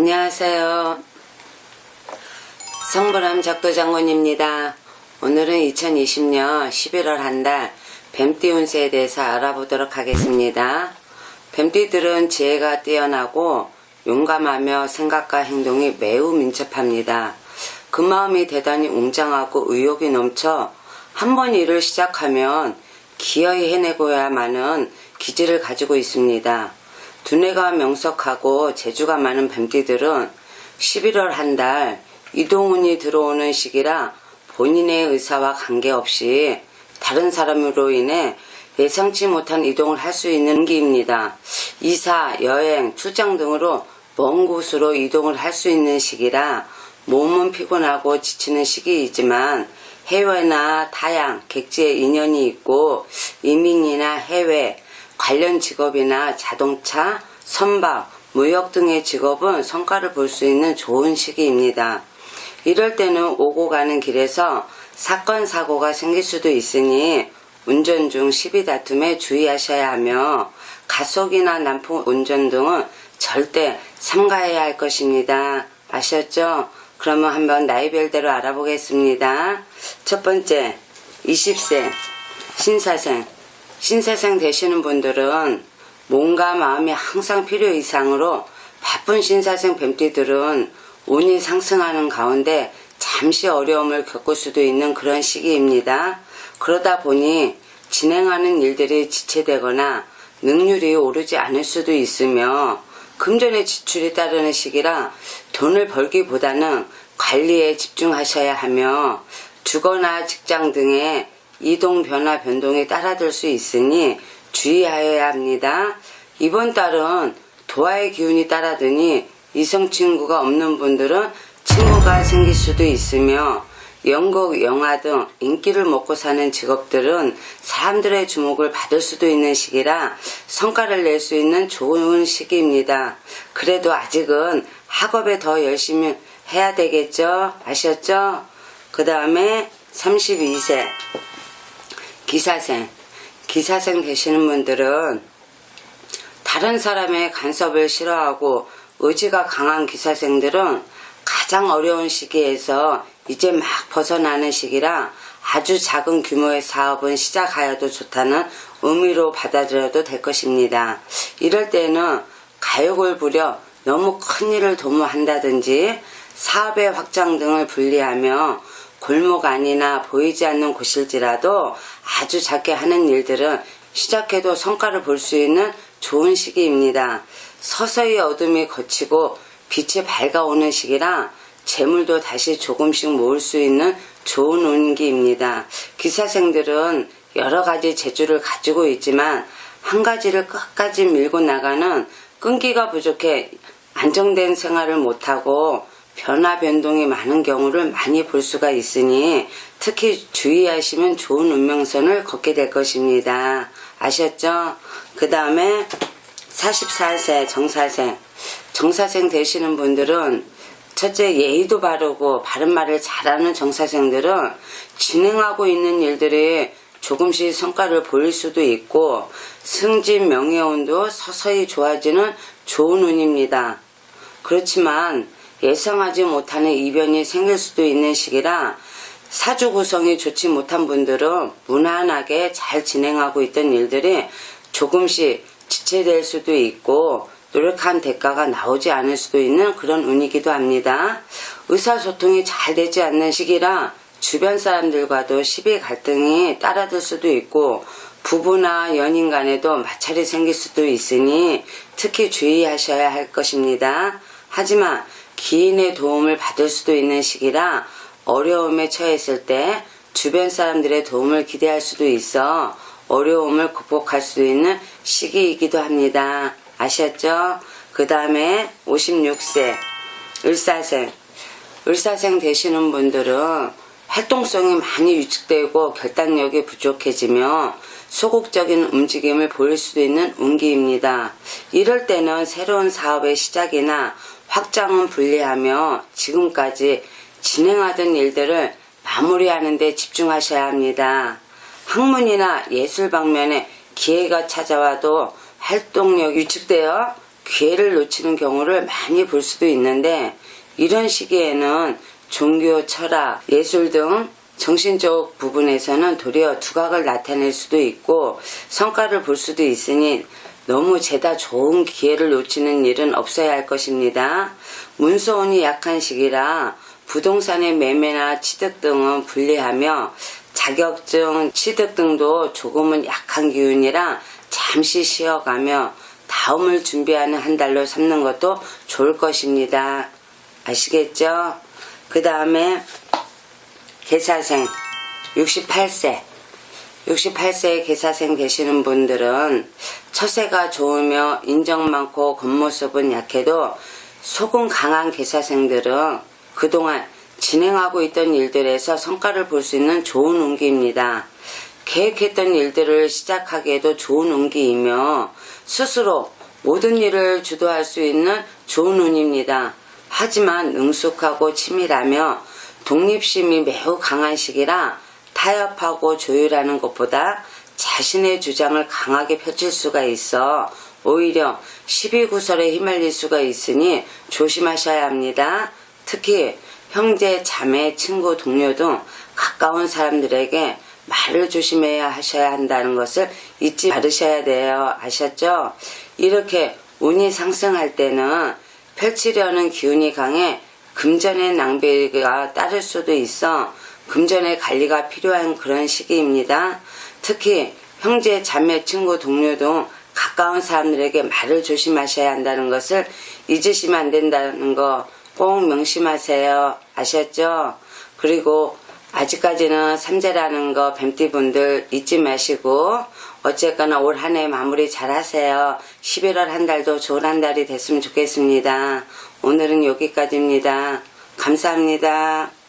안녕하세요. 성불함 작두장군입니다. 오늘은 2020년 11월 한 달 뱀띠 운세에 대해서 알아보도록 하겠습니다. 뱀띠들은 지혜가 뛰어나고 용감하며 생각과 행동이 매우 민첩합니다. 그 마음이 대단히 웅장하고 의욕이 넘쳐 한 번 일을 시작하면 기어이 해내고야만은 기질을 가지고 있습니다. 두뇌가 명석하고 재주가 많은 뱀띠들은 11월 한 달 이동운이 들어오는 시기라 본인의 의사와 관계없이 다른 사람으로 인해 예상치 못한 이동을 할 수 있는 운기입니다. 이사, 여행, 출장 등으로 먼 곳으로 이동을 할 수 있는 시기라 몸은 피곤하고 지치는 시기이지만 해외나 타양, 객지에 인연이 있고 이민이나 해외, 관련 직업이나 자동차, 선박, 무역 등의 직업은 성과를 볼 수 있는 좋은 시기입니다. 이럴 때는 오고 가는 길에서 사건, 사고가 생길 수도 있으니 운전 중 시비 다툼에 주의하셔야 하며 가속이나 난폭 운전 등은 절대 삼가해야 할 것입니다. 아셨죠? 그러면 한번 나이별대로 알아보겠습니다. 첫 번째, 20세 신사생. 신사생 되시는 분들은 몸과 마음이 항상 필요 이상으로 바쁜 신사생 뱀띠들은 운이 상승하는 가운데 잠시 어려움을 겪을 수도 있는 그런 시기입니다. 그러다 보니 진행하는 일들이 지체되거나 능률이 오르지 않을 수도 있으며 금전의 지출이 따르는 시기라 돈을 벌기보다는 관리에 집중하셔야 하며 주거나 직장 등의 이동 변화 변동이 따라들 수 있으니 주의하여야 합니다. 이번 달은 도화의 기운이 따라드니 이성 친구가 없는 분들은 친구가 생길 수도 있으며 연극, 영화 등 인기를 먹고 사는 직업들은 사람들의 주목을 받을 수도 있는 시기라 성과를 낼 수 있는 좋은 시기입니다. 그래도 아직은 학업에 더 열심히 해야 되겠죠? 아셨죠? 그 다음에 32세 기사생. 기사생 되시는 분들은 다른 사람의 간섭을 싫어하고 의지가 강한 기사생들은 가장 어려운 시기에서 이제 막 벗어나는 시기라 아주 작은 규모의 사업은 시작하여도 좋다는 의미로 받아들여도 될 것입니다. 이럴 때는 가욕을 부려 너무 큰 일을 도모한다든지 사업의 확장 등을 분리하며 골목 안이나 보이지 않는 곳일지라도 아주 작게 하는 일들은 시작해도 성과를 볼 수 있는 좋은 시기입니다. 서서히 어둠이 걷히고 빛이 밝아오는 시기라 재물도 다시 조금씩 모을 수 있는 좋은 운기입니다. 기사생들은 여러 가지 재주를 가지고 있지만 한 가지를 끝까지 밀고 나가는 끈기가 부족해 안정된 생활을 못하고 변화 변동이 많은 경우를 많이 볼 수가 있으니 특히 주의하시면 좋은 운명선을 걷게 될 것입니다. 아셨죠? 그 다음에 44세 정사생. 정사생 되시는 분들은 첫째 예의도 바르고 바른말을 잘하는 정사생들은 진행하고 있는 일들이 조금씩 성과를 보일 수도 있고 승진 명예운도 서서히 좋아지는 좋은 운입니다. 그렇지만 예상하지 못하는 이변이 생길 수도 있는 시기라 사주 구성이 좋지 못한 분들은 무난하게 잘 진행하고 있던 일들이 조금씩 지체될 수도 있고 노력한 대가가 나오지 않을 수도 있는 그런 운이기도 합니다. 의사소통이 잘 되지 않는 시기라 주변 사람들과도 시비 갈등이 따라들 수도 있고 부부나 연인 간에도 마찰이 생길 수도 있으니 특히 주의하셔야 할 것입니다. 하지만 기인의 도움을 받을 수도 있는 시기라 어려움에 처했을 때 주변 사람들의 도움을 기대할 수도 있어 어려움을 극복할 수 있는 시기이기도 합니다. 아셨죠? 그 다음에 56세 을사생. 을사생 되시는 분들은 활동성이 많이 위축되고 결단력이 부족해지며 소극적인 움직임을 보일 수도 있는 운기입니다. 이럴 때는 새로운 사업의 시작이나 확장은 분리하며 지금까지 진행하던 일들을 마무리하는 데 집중하셔야 합니다. 학문이나 예술 방면에 기회가 찾아와도 활동력이 위축되어 기회를 놓치는 경우를 많이 볼 수도 있는데, 이런 시기에는 종교, 철학, 예술 등 정신적 부분에서는 도리어 두각을 나타낼 수도 있고 성과를 볼 수도 있으니 너무 죄다 좋은 기회를 놓치는 일은 없어야 할 것입니다. 문서운이 약한 시기라 부동산의 매매나 취득 등은 불리하며 자격증, 취득 등도 조금은 약한 기운이라 잠시 쉬어가며 다음을 준비하는 한 달로 삼는 것도 좋을 것입니다. 아시겠죠? 그 다음에 개사생 68세 개사생 계시는 분들은 처세가 좋으며 인정 많고 겉모습은 약해도 속은 강한 개사생들은 그동안 진행하고 있던 일들에서 성과를 볼 수 있는 좋은 운기입니다. 계획했던 일들을 시작하기에도 좋은 운기이며 스스로 모든 일을 주도할 수 있는 좋은 운입니다. 하지만 능숙하고 치밀하며 독립심이 매우 강한 시기라 타협하고 조율하는 것보다 자신의 주장을 강하게 펼칠 수가 있어 오히려 시비구설에 휘말릴 수가 있으니 조심하셔야 합니다. 특히 형제, 자매, 친구, 동료 등 가까운 사람들에게 말을 조심해야 하셔야 한다는 것을 잊지 말으셔야 돼요. 아셨죠? 이렇게 운이 상승할 때는 펼치려는 기운이 강해 금전의 낭비가 따를 수도 있어 금전의 관리가 필요한 그런 시기입니다. 특히 형제, 자매, 친구, 동료 등 가까운 사람들에게 말을 조심하셔야 한다는 것을 잊으시면 안 된다는 거 꼭 명심하세요. 아셨죠? 그리고 아직까지는 삼재라는 거 뱀띠분들 잊지 마시고 어쨌거나 올 한 해 마무리 잘 하세요. 11월 한 달도 좋은 한 달이 됐으면 좋겠습니다. 오늘은 여기까지입니다. 감사합니다.